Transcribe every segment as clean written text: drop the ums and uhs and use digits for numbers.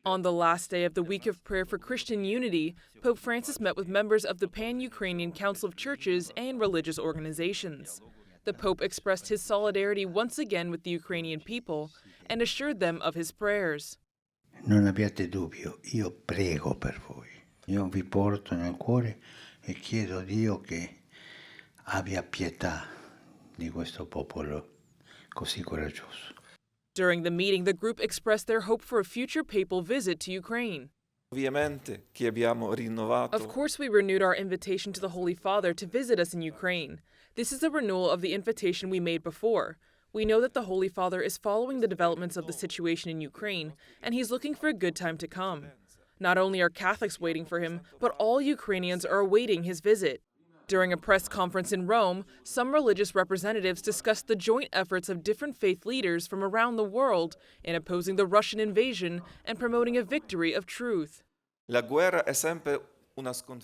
On the last day of the Week of Prayer for Christian Unity, Pope Francis met with members of the Pan-Ukrainian Council of Churches and religious organizations. The Pope expressed his solidarity once again with the Ukrainian people and assured them of his prayers. Non abbiate dubbio, io prego per voi. Io vi porto nel cuore e chiedo a Dio che abbia pietà di questo popolo così coraggioso. During the meeting, the group expressed their hope for a future papal visit to Ukraine. Of course, we renewed our invitation to the Holy Father to visit us in Ukraine. This is a renewal of the invitation we made before. We know that the Holy Father is following the developments of the situation in Ukraine, and he's looking for a good time to come. Not only are Catholics waiting for him, but all Ukrainians are awaiting his visit. During a press conference in Rome, some religious representatives discussed the joint efforts of different faith leaders from around the world in opposing the Russian invasion and promoting a victory of truth.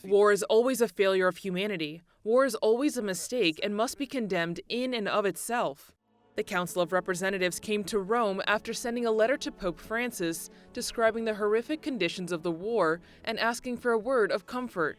War is always a failure of humanity. War is always a mistake and must be condemned in and of itself. The Council of Representatives came to Rome after sending a letter to Pope Francis describing the horrific conditions of the war and asking for a word of comfort.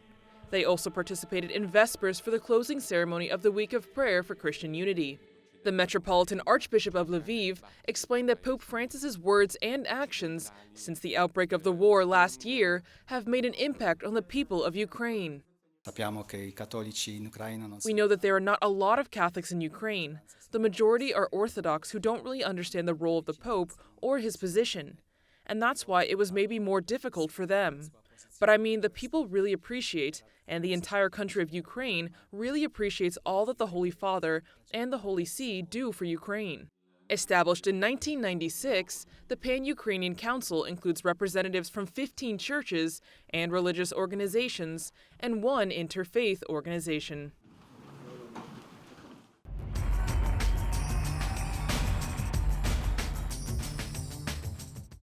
They also participated in Vespers for the closing ceremony of the Week of Prayer for Christian Unity. The Metropolitan Archbishop of Lviv explained that Pope Francis's words and actions since the outbreak of the war last year have made an impact on the people of Ukraine. We know that there are not a lot of Catholics in Ukraine. The majority are Orthodox who don't really understand the role of the Pope or his position. And that's why it was maybe more difficult for them. But I mean, the people really appreciate, and the entire country of Ukraine really appreciates all that the Holy Father and the Holy See do for Ukraine. Established in 1996, the Pan-Ukrainian Council includes representatives from 15 churches and religious organizations and one interfaith organization.